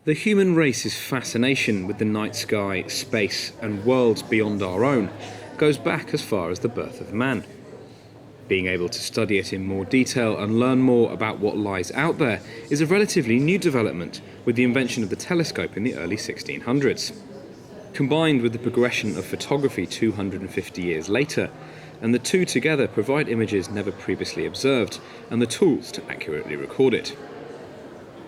The human race's fascination with the night sky, space, and worlds beyond our own goes back as far as the birth of man. Being able to study it in more detail and learn more about what lies out there is a relatively new development with the invention of the telescope in the early 1600s. Combined with the progression of photography 250 years later, and the two together provide images never previously observed and the tools to accurately record it.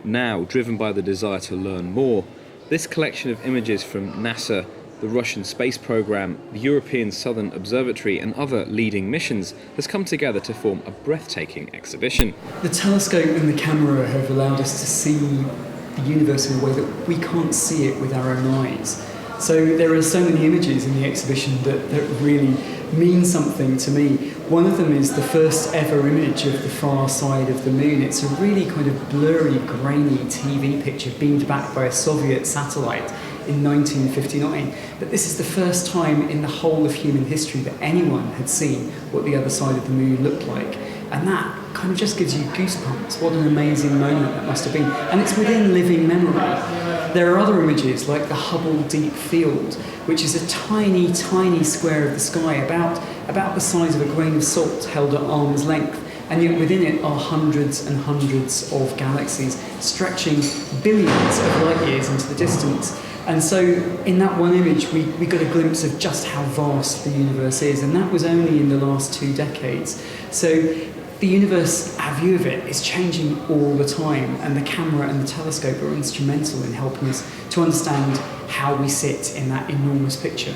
Now, driven by the desire to learn more, this collection of images from NASA, the Russian space program, the European Southern Observatory and other leading missions has come together to form a breathtaking exhibition. The telescope and the camera have allowed us to see the universe in a way that we can't see it with our own eyes. So there are so many images in the exhibition that really mean something to me. One of them is the first ever image of the far side of the moon. It's a really kind of blurry, grainy TV picture beamed back by a Soviet satellite in 1959. But this is the first time in the whole of human history that anyone had seen what the other side of the moon looked like. And that kind of just gives you goosebumps. What an amazing moment that must have been. And it's within living memory. There are other images like the Hubble Deep Field, which is a tiny, tiny square of the sky about the size of a grain of salt held at arm's length. And yet within it are hundreds and hundreds of galaxies stretching billions of light years into the distance. And so in that one image, we got a glimpse of just how vast the universe is, and that was only in the last 2 decades. So the universe, our view of it, is changing all the time, and the camera and the telescope are instrumental in helping us to understand how we sit in that enormous picture.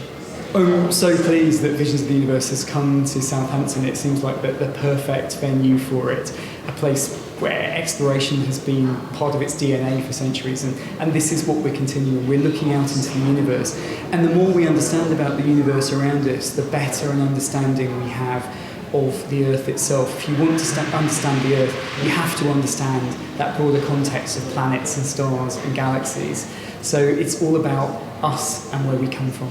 I'm so pleased that Visions of the Universe has come to Southampton. It seems like the perfect venue for it, a place where exploration has been part of its DNA for centuries, and this is what we're continuing. We're looking out into the universe, and the more we understand about the universe around us, the better an understanding we have of the Earth itself. If you want to understand the Earth, you have to understand that broader context of planets and stars and galaxies. So it's all about us and where we come from.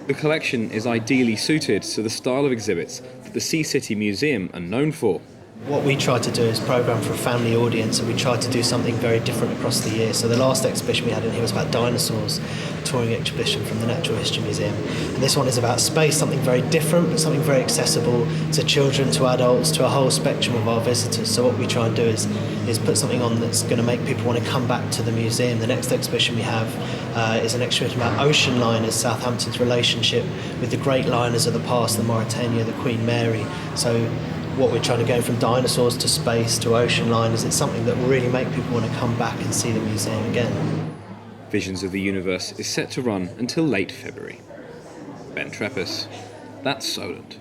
The collection is ideally suited to the style of exhibits that the SeaCity Museum are known for. What we try to do is program for a family audience, and we try to do something very different across the year. So the last exhibition we had in here was about dinosaurs, a touring exhibition from the Natural History Museum. And this one is about space, something very different, but something very accessible to children, to adults, to a whole spectrum of our visitors. So what we try and do is put something on that's going to make people want to come back to the museum. The next exhibition we have is an exhibition about ocean liners, Southampton's relationship with the great liners of the past, the Mauretania, the Queen Mary. So what we're trying to go from dinosaurs to space to ocean liners, it's something that will really make people want to come back and see the museum again. Visions of the Universe is set to run until late February. Ben Trepess, that's Solent.